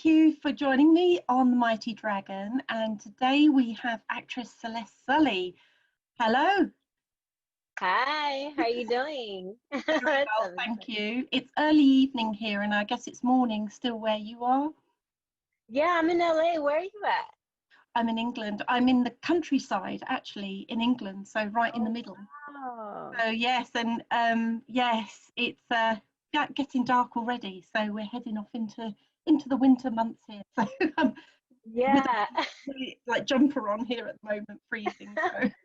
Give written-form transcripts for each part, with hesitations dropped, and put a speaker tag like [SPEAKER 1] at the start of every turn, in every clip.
[SPEAKER 1] thank you for joining me on The Mighty Dragon. And today we have actress Celeste Sully. Hello.
[SPEAKER 2] Hi, how are you doing?
[SPEAKER 1] Very
[SPEAKER 2] That's
[SPEAKER 1] well, thank you. It's early evening here, and I guess it's morning still where you are.
[SPEAKER 2] Yeah, I'm in LA. Where are you at?
[SPEAKER 1] I'm in England. I'm in the countryside, actually, in England, so right in the
[SPEAKER 2] Oh,
[SPEAKER 1] middle.
[SPEAKER 2] wow.
[SPEAKER 1] So yes, and yes, it's getting dark already. So we're heading off into the winter months here. So with
[SPEAKER 2] Yeah.
[SPEAKER 1] a like jumper on here at the moment, freezing.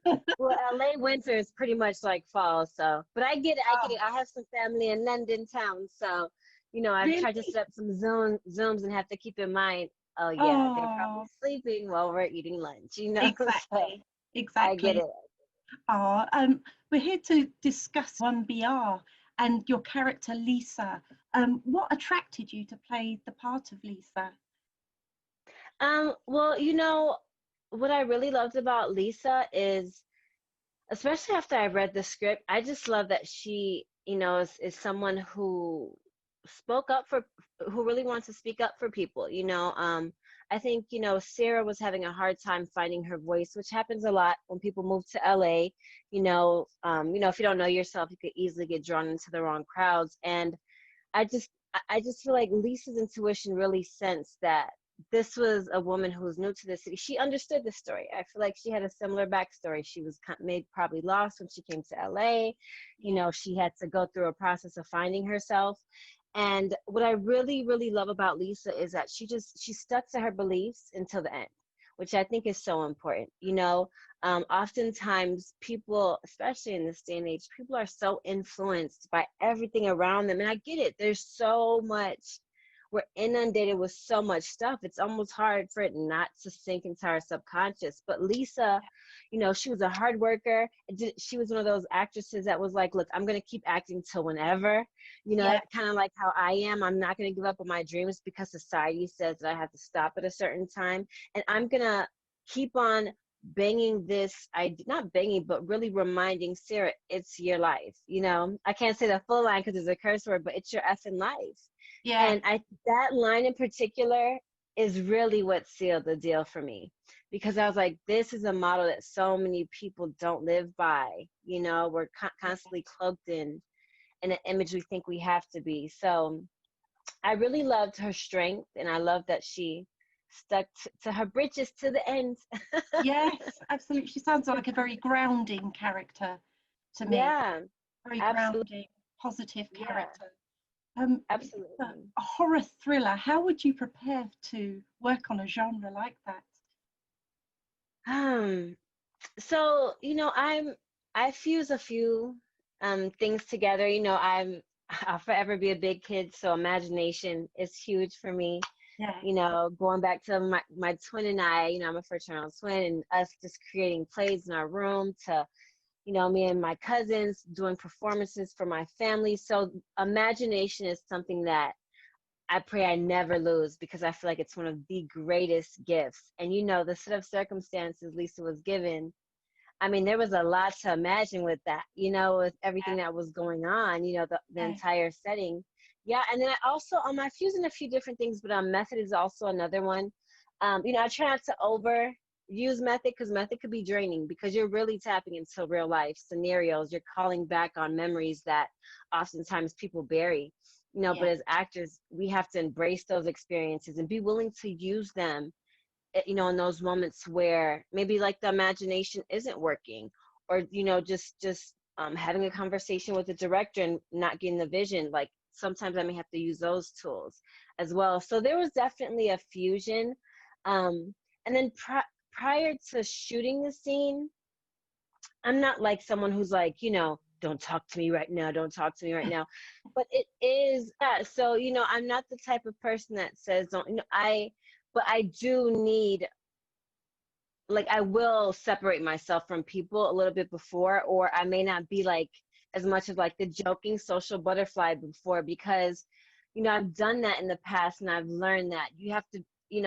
[SPEAKER 1] So
[SPEAKER 2] Well, LA winter is pretty much like fall, so but I get it, I get
[SPEAKER 1] oh,
[SPEAKER 2] it. I have some family in London town, so I've
[SPEAKER 1] really?
[SPEAKER 2] tried to set up some Zooms and have to keep in mind, oh yeah, they're probably
[SPEAKER 1] Oh,
[SPEAKER 2] sleeping while we're eating lunch. So
[SPEAKER 1] exactly,
[SPEAKER 2] I get
[SPEAKER 1] exactly.
[SPEAKER 2] it.
[SPEAKER 1] Oh, we're here to discuss 1BR and your character Lisa. What attracted you to play the part of Lisa?
[SPEAKER 2] Well, what I really loved about Lisa is, especially after I read the script, I just love that she, is someone spoke up for, who really wants to speak up for people. I think, Sarah was having a hard time finding her voice, which happens a lot when people move to LA. If you don't know yourself, you could easily get drawn into the wrong crowds. And I just feel like Lisa's intuition really sensed that this was a woman who was new to the city. She understood the story. I feel like she had a similar backstory. She was made probably lost when she came to LA.
[SPEAKER 1] Yeah,
[SPEAKER 2] She had to go through a process of finding herself. And what I really, really love about Lisa is that she stuck to her beliefs until the end, which I think is so important. Oftentimes people, especially in this day and age, people are so influenced by everything around them. And I get it. We're inundated with so much stuff. It's almost hard for it not to sink into our subconscious. But Lisa, she was a hard worker. She was one of those actresses that was like, look, I'm going to keep acting till whenever,
[SPEAKER 1] yeah,
[SPEAKER 2] kind of like how I am. I'm not going to give up on my dreams because society says that I have to stop at a certain time. And I'm going to keep on banging this, not banging, but really reminding Sarah, it's your life. I can't say the full line because it's a curse word, but it's your effing life.
[SPEAKER 1] yeah,
[SPEAKER 2] And that line in particular is really what sealed the deal for me, because I was like, this is a model that so many people don't live by. We're constantly cloaked in an image we think we have to be. So I really loved her strength, and I love that she stuck to her britches to the end.
[SPEAKER 1] yes, absolutely. She sounds like a very grounding character to me.
[SPEAKER 2] Yeah,
[SPEAKER 1] Very
[SPEAKER 2] absolutely.
[SPEAKER 1] grounding, positive
[SPEAKER 2] Yeah,
[SPEAKER 1] character. It's
[SPEAKER 2] absolutely.
[SPEAKER 1] a horror thriller. How would you prepare to work on a genre like that?
[SPEAKER 2] Um, so, I fuse a few things together. I'll forever be a big kid, so imagination is huge for me.
[SPEAKER 1] Yeah,
[SPEAKER 2] Going back to my twin and I, I'm a fraternal twin, and us just creating plays in our room, to, me and my cousins doing performances for my family. So imagination is something that I pray I never lose, because I feel like it's one of the greatest gifts. And the set of circumstances Lisa was given, I mean, there was a lot to imagine with that, with everything that was going on, the
[SPEAKER 1] yeah,
[SPEAKER 2] entire setting. Yeah, and then I fuse in a few different things, but method is also another one. I try not to overuse method, because method could be draining, because you're really tapping into real life scenarios. You're calling back on memories that oftentimes people bury.
[SPEAKER 1] yeah,
[SPEAKER 2] But as actors, we have to embrace those experiences and be willing to use them, in those moments where maybe like the imagination isn't working, or having a conversation with the director and not getting the vision. Like, sometimes I may have to use those tools as well. So there was definitely a fusion. And then prior to shooting the scene, I'm not like someone who's like, don't talk to me right now, don't talk to me right now. But it is, yeah, so, I'm not the type of person that says don't, but I do need, like, I will separate myself from people a little bit before, or I may not be like as much of like the joking social butterfly before, because, I've done that in the past, and I've learned that you have to, you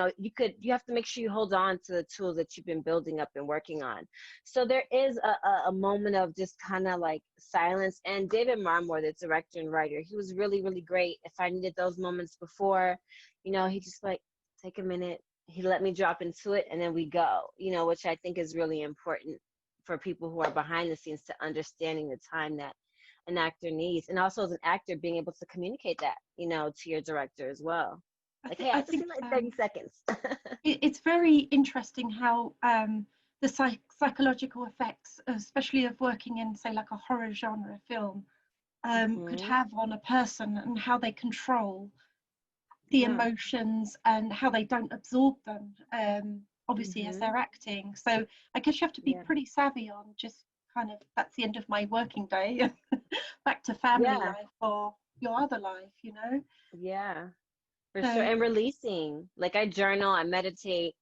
[SPEAKER 2] have to make sure you hold on to the tools that you've been building up and working on. So there is a moment of just kind of like silence. And David Marmore, the director and writer, he was really, really great. If I needed those moments before, he just like, take a minute. He let me drop into it, and then we go, you know, which I think is really important for people who are behind the scenes to understanding the time that an actor needs. And also as an actor, being able to communicate that, you know, to your director as well. Like, hey, I
[SPEAKER 1] I
[SPEAKER 2] have to see
[SPEAKER 1] think
[SPEAKER 2] like 30 seconds.
[SPEAKER 1] it's very interesting how the psychological effects, especially of working in, say, like a horror genre film, could
[SPEAKER 2] Hmm.
[SPEAKER 1] have on a person, and how they control the
[SPEAKER 2] Yeah.
[SPEAKER 1] emotions and how they don't absorb them, obviously, as
[SPEAKER 2] Hmm.
[SPEAKER 1] they're acting. So I guess you have to be
[SPEAKER 2] Yeah.
[SPEAKER 1] pretty savvy on just kind of, that's the end of my working day, back to family
[SPEAKER 2] Yeah.
[SPEAKER 1] life or your other life, you know?
[SPEAKER 2] Yeah. For sure.
[SPEAKER 1] So
[SPEAKER 2] And releasing. Like I journal, I meditate.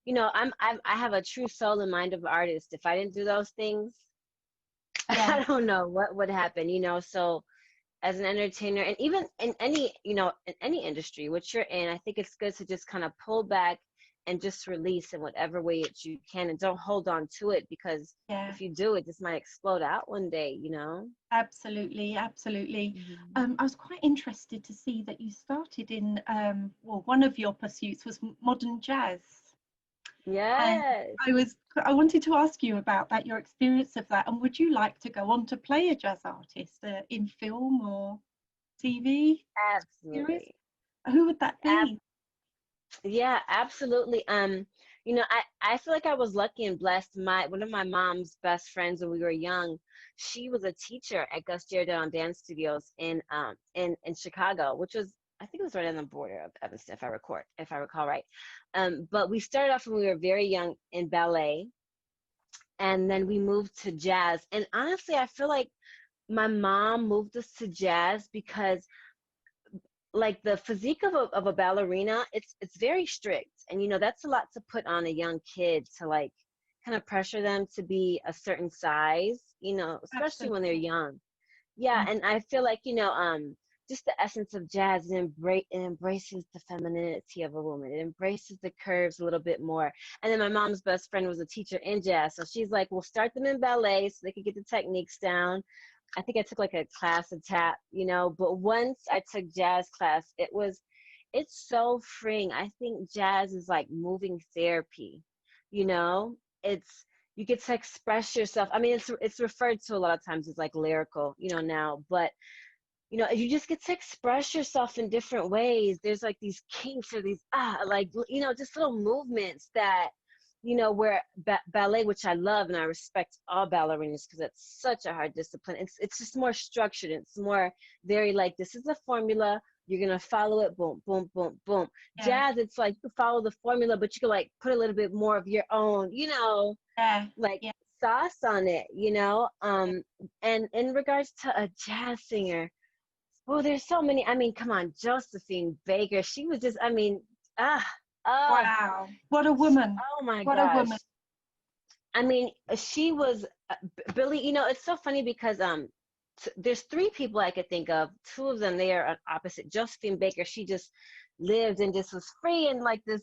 [SPEAKER 2] You know, I have a true soul and mind of an artist. If I didn't do those things,
[SPEAKER 1] yeah,
[SPEAKER 2] I don't know what would happen, you know. So as an entertainer, and even in any, you know, in any industry which you're in, I think it's good to just kind of pull back and just release in whatever way that you can, and don't hold on to it, because
[SPEAKER 1] yeah.
[SPEAKER 2] if you do, it just might explode out one day, you know.
[SPEAKER 1] Absolutely, absolutely.
[SPEAKER 2] Hmm.
[SPEAKER 1] I was quite interested to see that you started in, well, one of your pursuits was modern jazz. And
[SPEAKER 2] Yes.
[SPEAKER 1] I wanted to ask you about that, your experience of that, and would you like to go on to play a jazz artist in film or TV series?
[SPEAKER 2] Absolutely.
[SPEAKER 1] Who would that be?
[SPEAKER 2] Yeah, absolutely. You know, I feel like I was lucky and blessed. My one of my mom's best friends when we were young, she was a teacher at Gus Dale Dance Studios in Chicago, which was, I think it was right on the border of Evanston, if I recall right. But we started off when we were very young in ballet, and then we moved to jazz. And honestly, I feel like my mom moved us to jazz because like the physique of a ballerina, it's very strict, and you know that's a lot to put on a young kid, to like kind of pressure them to be a certain size, you know, especially when they're
[SPEAKER 1] Absolutely.
[SPEAKER 2] young. Yeah,
[SPEAKER 1] Mm.
[SPEAKER 2] and I feel like, you know, just the essence of jazz, it embraces the femininity of a woman, it embraces the curves a little bit more. And then my mom's best friend was a teacher in jazz, so she's like, we'll start them in ballet so they can get the techniques down. I think I took like a class of tap, you know, but once I took jazz class, it's so freeing. I think jazz is like moving therapy, you know? It's you get to express yourself. I mean, it's referred to a lot of times as like lyrical, you know, now, but you know, you just get to express yourself in different ways. There's like these kinks or these like, you know, just little movements that, you know, where ballet, which I love and I respect all ballerinas because it's such a hard discipline. It's just more structured. It's more very like, this is a formula. You're gonna follow it. Boom, boom, boom, boom.
[SPEAKER 1] Yeah,
[SPEAKER 2] Jazz, it's like you follow the formula, but you can like put a little bit more of your own, you know,
[SPEAKER 1] yeah,
[SPEAKER 2] like
[SPEAKER 1] yeah,
[SPEAKER 2] sauce on it, you know.
[SPEAKER 1] yeah.
[SPEAKER 2] And in regards to a jazz singer, oh, there's so many. I mean, come on, Josephine Baker. She was just, I mean, ah, ah,
[SPEAKER 1] Wow, what a woman!
[SPEAKER 2] oh my
[SPEAKER 1] What a
[SPEAKER 2] gosh.
[SPEAKER 1] woman!
[SPEAKER 2] I mean, she was Billy. You know, it's so funny because there's three people I could think of. Two of them they are opposite. Josephine Baker, she just lived and just was free and like this,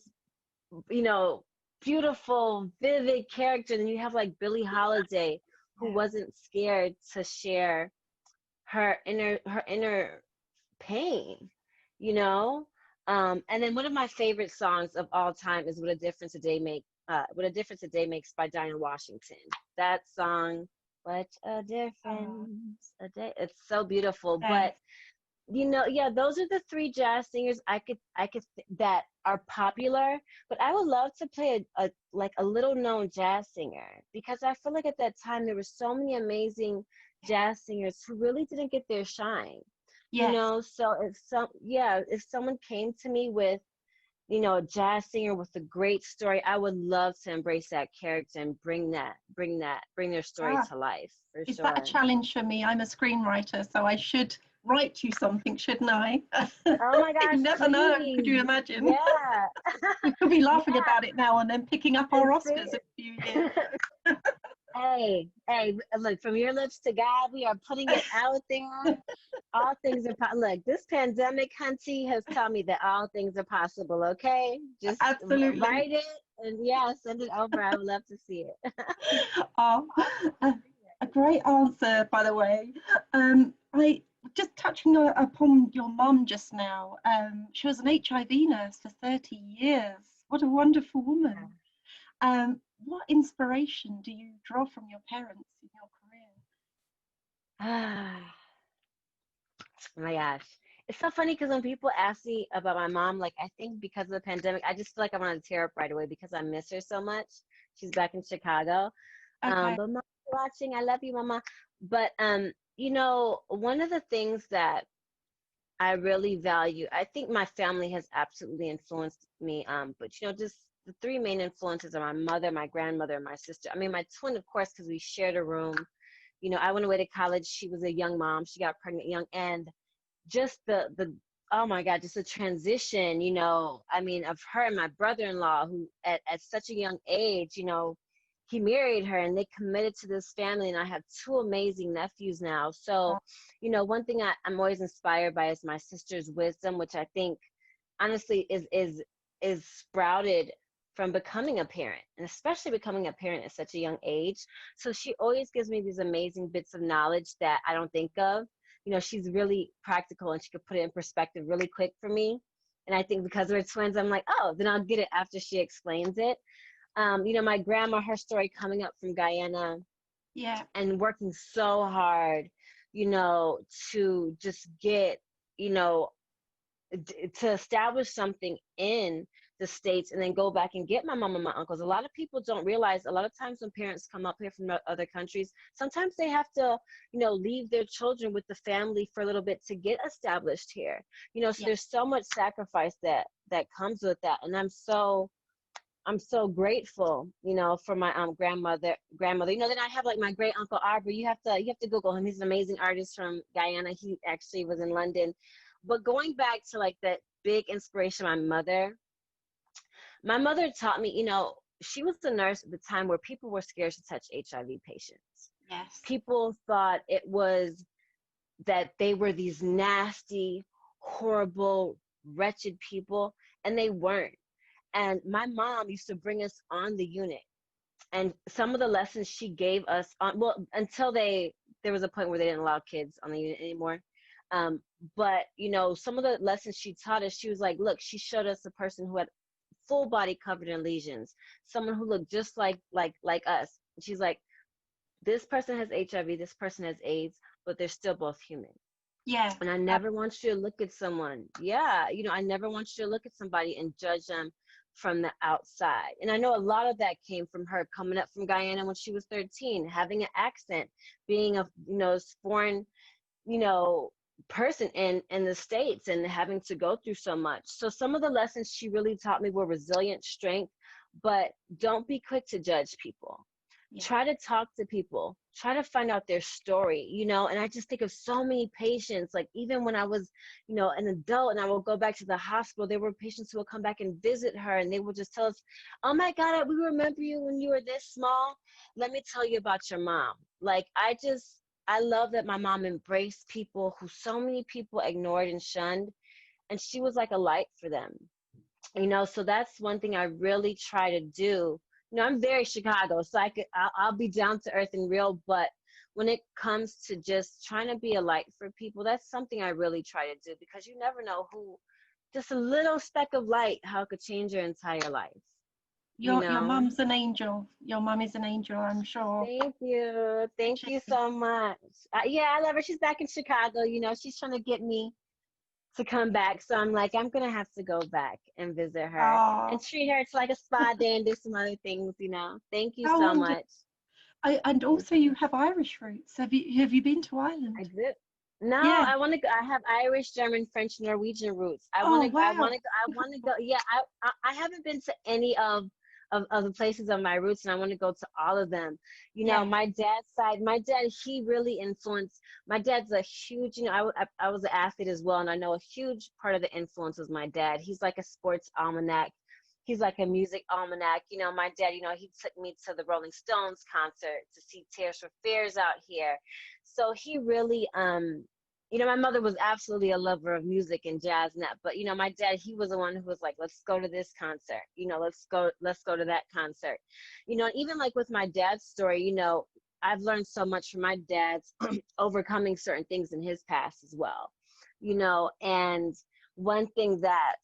[SPEAKER 2] you know, beautiful, vivid character. And then you have like Billie Holiday, who
[SPEAKER 1] Yeah,
[SPEAKER 2] wasn't scared to share her inner pain, you know. And then one of my favorite songs of all time is What a Difference a Day Makes by Diane Washington. That song, what a
[SPEAKER 1] oh,
[SPEAKER 2] difference a day, it's so beautiful.
[SPEAKER 1] yeah,
[SPEAKER 2] But you know, yeah, those are the three jazz singers that are popular. But I would love to play a like a little known jazz singer, because I feel like at that time there were so many amazing jazz singers who really didn't get their shine, you
[SPEAKER 1] yes.
[SPEAKER 2] know. So if someone came to me with, you know, a jazz singer with a great story, I would love to embrace that character and bring their story
[SPEAKER 1] Ah,
[SPEAKER 2] to life for
[SPEAKER 1] is that a
[SPEAKER 2] sure.
[SPEAKER 1] challenge for me? I'm a screenwriter, so I should write you something, shouldn't I?
[SPEAKER 2] Oh my
[SPEAKER 1] You
[SPEAKER 2] gosh,
[SPEAKER 1] never know. Could
[SPEAKER 2] please.
[SPEAKER 1] you imagine?
[SPEAKER 2] Yeah.
[SPEAKER 1] We could be laughing
[SPEAKER 2] Yeah.
[SPEAKER 1] about it now and then picking up our
[SPEAKER 2] And
[SPEAKER 1] Oscars in
[SPEAKER 2] see,
[SPEAKER 1] a few years.
[SPEAKER 2] hey, look, from your lips to God, we are putting it out there. All things are look, this pandemic, hunty, has taught me that all things are possible. Okay, just
[SPEAKER 1] Absolutely.
[SPEAKER 2] write it and yeah, send it over. I would love to see it.
[SPEAKER 1] Oh, a, a great answer, by the way. I just touching upon your mum just now, she was an HIV nurse for 30 years. What a wonderful woman. What inspiration do you draw from your parents in your
[SPEAKER 2] Ah, oh my gosh. It's so funny because when people ask me about my mom, like I think because of the pandemic, I just feel like I want to tear up right away because I miss her so much. She's back in Chicago.
[SPEAKER 1] career? Okay.
[SPEAKER 2] But mom, you're watching, I love you, mama. But you know, one of the things that I really value, I think my family has absolutely influenced me. But you know, just the three main influences are my mother, my grandmother, and my sister. I mean, my twin, of course, because we shared a room. You know, I went away to college. She was a young mom. She got pregnant young, and just the oh my God, just the transition, you know, I mean, of her and my brother-in-law, who at such a young age, you know, he married her and they committed to this family, and I have two amazing nephews now. So, you know, one thing I'm always inspired by is my sister's wisdom, which I think honestly is sprouted from becoming a parent, and especially becoming a parent at such a young age. So she always gives me these amazing bits of knowledge that I don't think of. You know, she's really practical and she could put it in perspective really quick for me. And I think because we're twins, I'm like, oh, then I'll get it after she explains it. You know, my grandma, her story coming up from Guyana
[SPEAKER 1] Yeah.
[SPEAKER 2] and working so hard, you know, to just get, you know, to establish something in the States and then go back and get my mom and my uncles. A lot of people don't realize a lot of times when parents come up here from other countries, sometimes they have to, you know, leave their children with the family for a little bit to get established here. You know, so
[SPEAKER 1] Yeah.
[SPEAKER 2] there's so much sacrifice that comes with that. And I'm so grateful, you know, for my grandmother. You know, then I have like my great uncle Aubrey. You have to Google him. He's an amazing artist from Guyana. He actually was in London. But going back to like that big inspiration, my mother taught me, you know, she was a nurse at the time where people were scared to touch HIV patients.
[SPEAKER 1] Yes.
[SPEAKER 2] People thought it was that they were these nasty, horrible, wretched people, and they weren't. And my mom used to bring us on the unit. And some of the lessons she gave us on, well, until there was a point where they didn't allow kids on the unit anymore. But you know, some of the lessons she taught us, she was like, look, she showed us a person who had full body covered in lesions, someone who looked just like us. And she's like, this person has HIV, this person has AIDS, but they're still both human.
[SPEAKER 1] Yeah.
[SPEAKER 2] And I never want you to look at someone. Yeah, you know, I never want you to look at somebody and judge them from the outside. And I know a lot of that came from her coming up from Guyana when she was 13, having an accent, being a, you know, foreign, you know, person in the States and having to go through so much. So some of the lessons she really taught me were resilience, strength, but don't be quick to judge people.
[SPEAKER 1] Yeah.
[SPEAKER 2] Try to talk to people, try to find out their story, you know. And I just think of so many patients, like even when I was, you know, an adult and I will go back to the hospital, there were patients who would come back and visit her and they would just tell us, oh my God, we remember you when you were this small. Let me tell you about your mom. Like I love that my mom embraced people who so many people ignored and shunned, and she was like a light for them. You know, so that's one thing I really try to do. You know, I'm very Chicago, so I'll be down to earth and real, but when it comes to just trying to be a light for people, that's something I really try to do, because you never know who, just a little speck of light, how it could change your entire life. You
[SPEAKER 1] Your
[SPEAKER 2] know?
[SPEAKER 1] mum's an angel. Your mum is an angel, I'm sure.
[SPEAKER 2] Thank you. Thank you so much. Yeah, I love her. She's back in Chicago. You know, she's trying to get me to come back. So I'm like, I'm going to have to go back and visit her and
[SPEAKER 1] Oh,
[SPEAKER 2] treat her to like a spa day and do some other things, you know. Thank you
[SPEAKER 1] how
[SPEAKER 2] so
[SPEAKER 1] wonderful.
[SPEAKER 2] much.
[SPEAKER 1] And
[SPEAKER 2] Thank
[SPEAKER 1] also
[SPEAKER 2] you.
[SPEAKER 1] you have Irish roots. Have you been to
[SPEAKER 2] I
[SPEAKER 1] Ireland?
[SPEAKER 2] did. No,
[SPEAKER 1] Yeah.
[SPEAKER 2] I want to go. I have Irish, German, French, Norwegian roots.
[SPEAKER 1] Oh,
[SPEAKER 2] I want
[SPEAKER 1] wow.
[SPEAKER 2] to go. I want to go. Yeah, I haven't been to any of the places of my roots, and I want to go to all of them. You know,
[SPEAKER 1] Yeah.
[SPEAKER 2] my dad's side, my dad, he really influenced. My dad's a huge, you know, I was an athlete as well, and I know a huge part of the influence was my dad. He's like a sports almanac. He's like a music almanac. You know, my dad, you know, he took me to the Rolling Stones concert to see Tears for Fears out here. So he really, you know, my mother was absolutely a lover of music and jazz and that, but you know, my dad, he was the one who was like, let's go to this concert, you know, let's go to that concert. You know, even like with my dad's story, you know, I've learned so much from my dad's overcoming certain things in his past as well, you know. And one thing that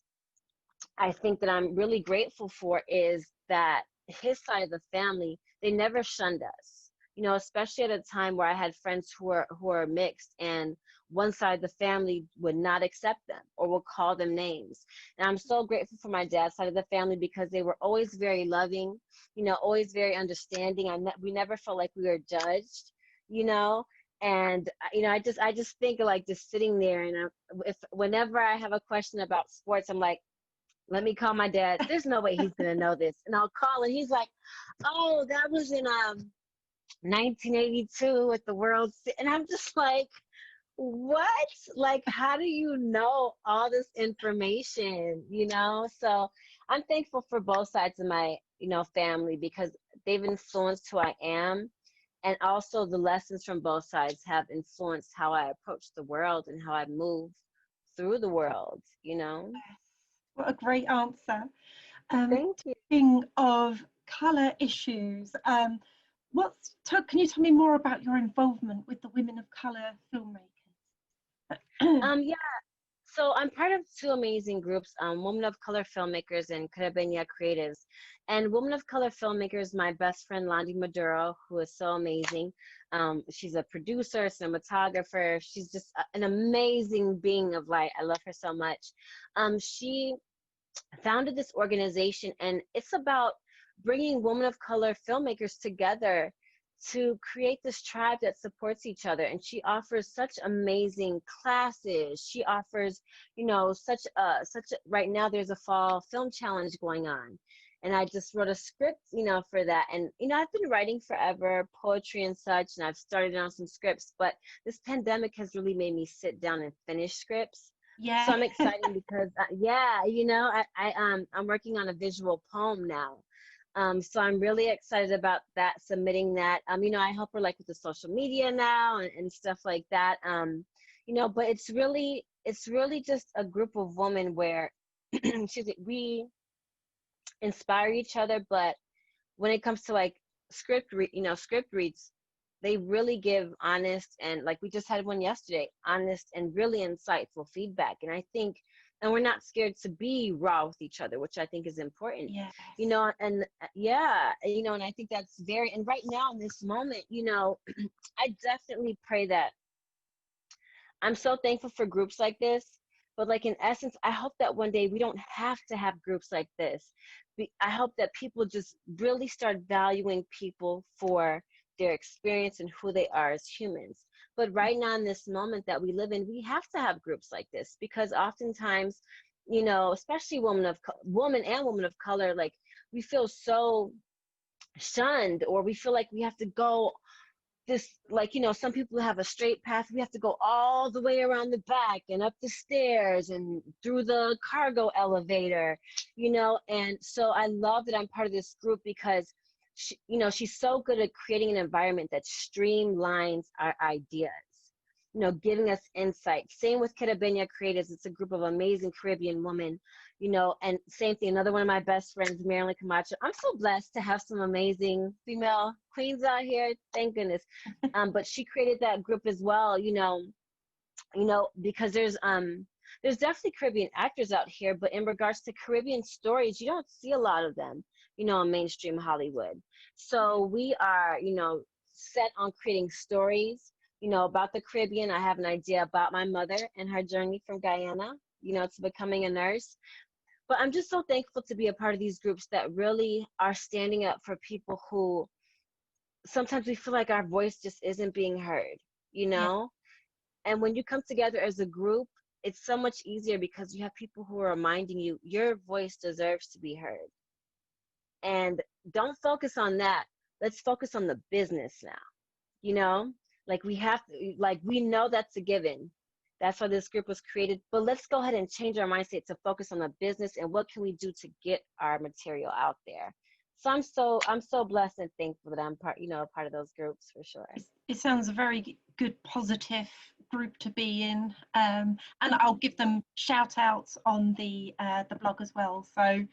[SPEAKER 2] I think that I'm really grateful for is that his side of the family, they never shunned us. You know, especially at a time where I had friends who are mixed, and one side of the family would not accept them or would call them names. And I'm so grateful for my dad's side of the family because they were always very loving, you know, always very understanding. We never felt like we were judged, you know. And you know, I just think of like just sitting there, and if whenever I have a question about sports, I'm like, let me call my dad. There's no way he's gonna know this. And I'll call, and he's like, oh, that was in 1982 at the and I'm just like, what? Like, how do you know all this information? You know? So I'm thankful for both sides of my, you know, family because they've influenced who I am. And also the lessons from both sides have influenced how I approach the world and how I move through the world, you know?
[SPEAKER 1] What a great answer.
[SPEAKER 2] Thank you.
[SPEAKER 1] Speaking of colour issues, can you tell me more about your involvement with the women of colour filmmakers?
[SPEAKER 2] Yeah, so I'm part of two amazing groups, Women of Color Filmmakers and Carabenia Creatives. And Women of Color Filmmakers, my best friend Landy Maduro, who is so amazing. She's a producer, cinematographer. She's just an amazing being of light. I love her so much. She founded this organization, and it's about bringing women of color filmmakers together to create this tribe that supports each other. And she offers such amazing classes. She offers, you know, right now there's a fall film challenge going on, and I just wrote a script, you know, for that. And you know, I've been writing forever, poetry and such, and I've started on some scripts, but this pandemic has really made me sit down and finish scripts. So
[SPEAKER 1] Yeah.
[SPEAKER 2] I'm excited because yeah, you know, I'm working on a visual poem now. So I'm really excited about that, submitting that. You know, I help her like with the social media now and stuff like that. You know, but it's really just a group of women where we inspire each other, but when it comes to like script reads, they really give honest, and like we just had one yesterday, honest and really insightful feedback. And I think, and we're not scared to be raw with each other, which I think is important,
[SPEAKER 1] Yes.
[SPEAKER 2] you know. And yeah, you know, and I think that's very, and right now in this moment, you know, I definitely pray that, I'm so thankful for groups like this. But like in essence, I hope that one day we don't have to have groups like this. I hope that people just really start valuing people for their experience and who they are as humans. But right now in this moment that we live in, we have to have groups like this because oftentimes, you know, especially women and women of color, like we feel so shunned, or we feel like we have to go this, like, you know, some people have a straight path. We have to go all the way around the back and up the stairs and through the cargo elevator, you know. And so I love that I'm part of this group because she, you know, she's so good at creating an environment that streamlines our ideas, you know, giving us insight. Same with Carabenia Creatives. It's a group of amazing Caribbean women, you know. And same thing, another one of my best friends, Marilyn Camacho. I'm so blessed to have some amazing female queens out here. Thank goodness. But she created that group as well, you know, because there's definitely Caribbean actors out here, but in regards to Caribbean stories, you don't see a lot of them, you know, in mainstream Hollywood. So we are, you know, set on creating stories, you know, about the Caribbean. I have an idea about my mother and her journey from Guyana, you know, to becoming a nurse. But I'm just so thankful to be a part of these groups that really are standing up for people who sometimes we feel like our voice just isn't being heard, you
[SPEAKER 1] Yeah.
[SPEAKER 2] know? And when you come together as a group, it's so much easier because you have people who are reminding you your voice deserves to be heard. And don't focus on that. Let's focus on the business now, you know? Like we have to, like we know that's a given. That's why this group was created. But let's go ahead and change our mindset to focus on the business and what can we do to get our material out there. So I'm so blessed and thankful that I'm part of those groups for sure.
[SPEAKER 1] It sounds a very good, positive group to be in, and I'll give them shout outs on the blog as well. So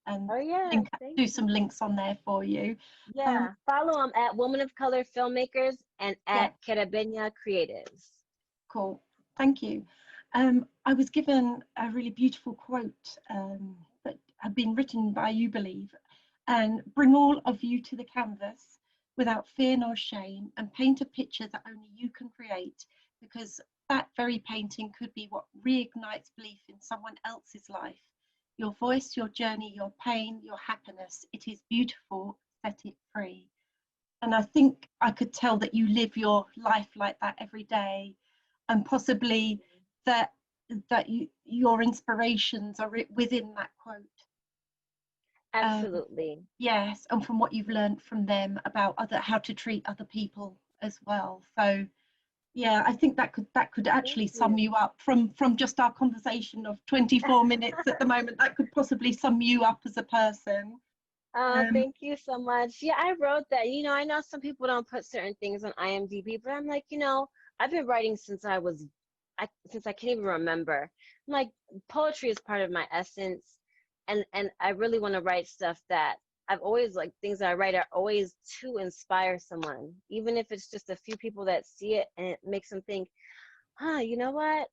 [SPEAKER 1] and
[SPEAKER 2] Oh yeah, thank
[SPEAKER 1] do
[SPEAKER 2] you.
[SPEAKER 1] some links on there for you.
[SPEAKER 2] Yeah, follow them at Woman of Color Filmmakers and
[SPEAKER 1] Yeah,
[SPEAKER 2] at Carabenia Creatives.
[SPEAKER 1] cool. Thank you. I was given a really beautiful quote that had been written by you, believe, and bring all of you to the canvas without fear nor shame and paint a picture that only you can create, because that very painting could be what reignites belief in someone else's life. Your voice, your journey, your pain, your happiness. It is beautiful. Set it free. And I think I could tell that you live your life like that every day, and possibly that your inspirations are within that quote. Um,
[SPEAKER 2] Absolutely.
[SPEAKER 1] yes, and from what you've learned from them about how to treat other people as well. So yeah, I think that could
[SPEAKER 2] Thank
[SPEAKER 1] actually sum
[SPEAKER 2] you.
[SPEAKER 1] you up from just our conversation of 24 minutes at the moment. That could possibly sum you up as a person.
[SPEAKER 2] Oh,
[SPEAKER 1] Um,
[SPEAKER 2] thank you so much. Yeah, I wrote that. I know some people don't put certain things on IMDb, but I'm like, I've been writing since I can't even remember. I'm like, poetry is part of my essence, and I really want to write stuff that I've always like things that I write are always to inspire someone, even if it's just a few people that see it and it makes them think, huh, you know what?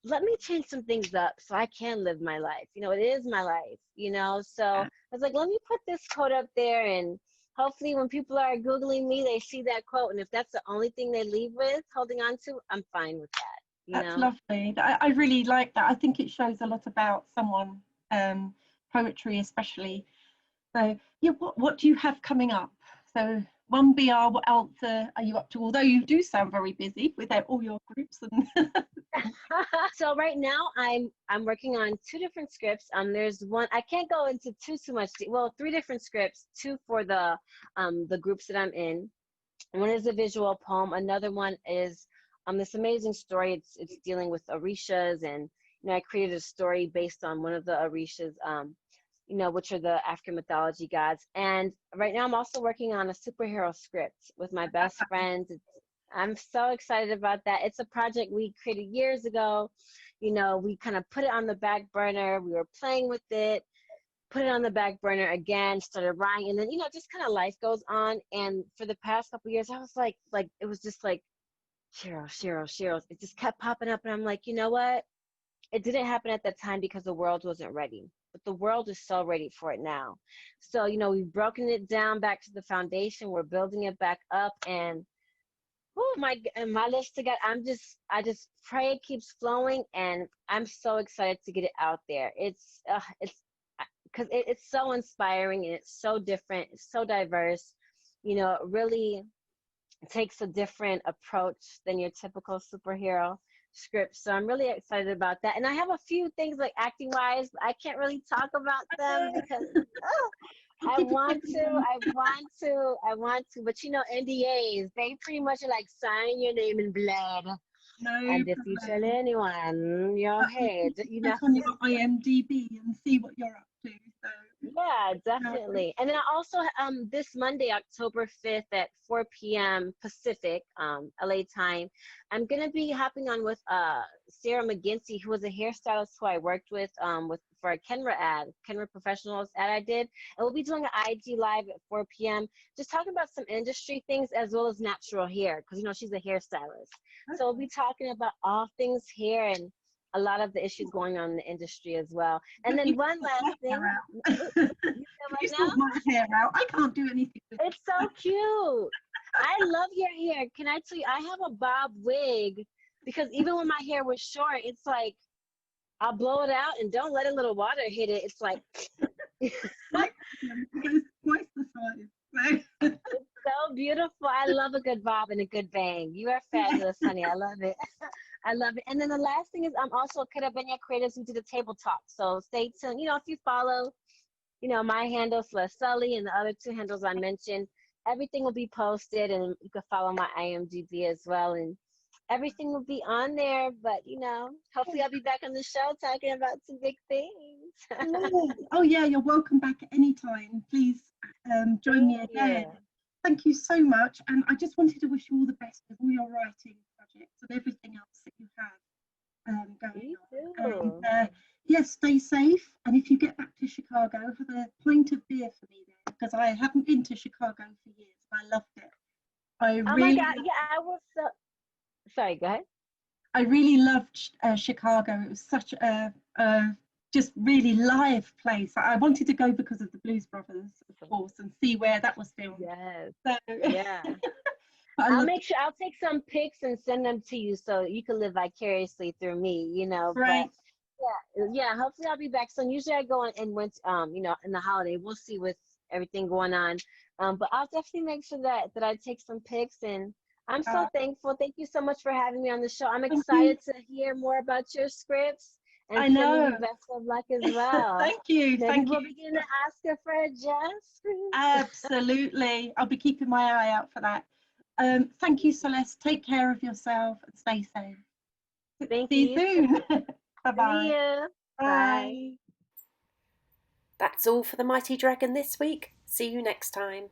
[SPEAKER 2] Let me change some things up so I can live my life. It is my life. So I was like, let me put this quote up there, and hopefully when people are Googling me, they see that quote. And if that's the only thing they leave with holding on to, I'm fine with that, you
[SPEAKER 1] That's
[SPEAKER 2] know?
[SPEAKER 1] lovely. I really like that. I think it shows a lot about someone, poetry especially. So, yeah, what do you have coming up? So, 1BR, what else are you up to? Although you do sound very busy with all your groups and
[SPEAKER 2] So right now I'm working on two different scripts. There's one I can't go into too much. Well, three different scripts, two for the groups that I'm in. One is a visual poem. Another one is this amazing story. It's dealing with Orishas, and I created a story based on one of the Orishas, which are the African mythology gods. And right now I'm also working on a superhero script with my best friends. I'm so excited about that. It's a project we created years ago. We kind of put it on the back burner. We were playing with it, put it on the back burner again, started writing, and then just kind of life goes on. And for the past couple of years, I was like it was just like Cheryl. It just kept popping up, and I'm like, you know what? It didn't happen at that time because the world wasn't ready, but the world is so ready for it now. So we've broken it down back to the foundation. We're building it back up, and oh my list to get. I just pray it keeps flowing, and I'm so excited to get it out there. It's because it's so inspiring, and it's so different, it's so diverse. It really takes a different approach than your typical superhero script. So I'm really excited about that. And I have a few things like acting wise, but I can't really talk about them because
[SPEAKER 1] I'll
[SPEAKER 2] I
[SPEAKER 1] keep it
[SPEAKER 2] want to,
[SPEAKER 1] quick.
[SPEAKER 2] but NDAs, they pretty much are like sign your name in blood.
[SPEAKER 1] No
[SPEAKER 2] And if you tell
[SPEAKER 1] problem.
[SPEAKER 2] anyone, your head,
[SPEAKER 1] Check on your IMDb and see what you're up to. So,
[SPEAKER 2] Yeah,
[SPEAKER 1] no,
[SPEAKER 2] definitely. And then I also this Monday, October 5th at 4 p.m. Pacific, LA time, I'm gonna be hopping on with Sarah McGinty, who was a hairstylist who I worked with for a Kenra Professionals ad I did. And we'll be doing an IG live at 4 p.m. just talking about some industry things as well as natural hair, because she's a hairstylist. So we'll be talking about all things hair and a lot of the issues going on in the industry as well. And
[SPEAKER 1] you
[SPEAKER 2] then
[SPEAKER 1] can
[SPEAKER 2] one
[SPEAKER 1] sort
[SPEAKER 2] last
[SPEAKER 1] my
[SPEAKER 2] thing.
[SPEAKER 1] hair out.
[SPEAKER 2] You said what
[SPEAKER 1] You
[SPEAKER 2] now?
[SPEAKER 1] sort my hair out. I can't do anything with
[SPEAKER 2] It's so cute. I love your hair. Can I tell you, I have a bob wig because even when my hair was short, it's like I'll blow it out and don't let a little water hit it. It's like
[SPEAKER 1] my problem. It goes twice the size. So,
[SPEAKER 2] so beautiful. I love a good bob and a good bang. You are
[SPEAKER 1] yeah.
[SPEAKER 2] fabulous, honey. I love it. I love it. And then the last thing is I'm also a Carabenia Creators who did a table talk. So stay tuned. If you follow my handle, Celeste Sully, and the other two handles I mentioned, everything will be posted, and you can follow my IMDb as well, and everything will be on there. But hopefully I'll be back on the show talking about some big things.
[SPEAKER 1] Oh yeah, you're welcome back at any time. Please join
[SPEAKER 2] Thank
[SPEAKER 1] me again.
[SPEAKER 2] you.
[SPEAKER 1] Thank you so much. And I just wanted to wish you all the best with all your writing projects and everything else that you have going
[SPEAKER 2] You
[SPEAKER 1] on. And
[SPEAKER 2] too.
[SPEAKER 1] yes, stay safe. And if you get back to Chicago, have a pint of beer for me there, because I haven't been to Chicago for years. I loved it. I
[SPEAKER 2] Oh my
[SPEAKER 1] really,
[SPEAKER 2] God. Yeah, I was so sorry. Go ahead.
[SPEAKER 1] I really loved Chicago. It was such a just really live place. I wanted to go because of the Blues Brothers, of course, and see where that was filmed.
[SPEAKER 2] Yes.
[SPEAKER 1] So,
[SPEAKER 2] Yeah.
[SPEAKER 1] but I
[SPEAKER 2] I'll
[SPEAKER 1] loved
[SPEAKER 2] make
[SPEAKER 1] it.
[SPEAKER 2] sure I'll take some pics and send them to you so you can live vicariously through me, you know. But
[SPEAKER 1] Great.
[SPEAKER 2] yeah, hopefully I'll be back soon. Usually I go in winter, you know, in the holiday. We'll see with everything going on. But I'll definitely make sure that I take some pics, and I'm so
[SPEAKER 1] Uh,
[SPEAKER 2] thankful. Thank you so much for having me on the show. I'm
[SPEAKER 1] thank you.
[SPEAKER 2] excited to hear more about your scripts and
[SPEAKER 1] I
[SPEAKER 2] sending
[SPEAKER 1] know.
[SPEAKER 2] you best of luck as well.
[SPEAKER 1] Thank you.
[SPEAKER 2] Maybe
[SPEAKER 1] Thank you.
[SPEAKER 2] we'll be getting an Oscar for Jess.
[SPEAKER 1] Absolutely. I'll be keeping my eye out for that. Thank you, Celeste. Take care of yourself and stay safe.
[SPEAKER 2] Thank
[SPEAKER 1] See
[SPEAKER 2] you.
[SPEAKER 1] you
[SPEAKER 2] You
[SPEAKER 1] soon.
[SPEAKER 2] too. See
[SPEAKER 1] Bye-bye.
[SPEAKER 2] you. Bye.
[SPEAKER 1] Bye.
[SPEAKER 3] That's all for the Mighty Dragon this week. See you next time.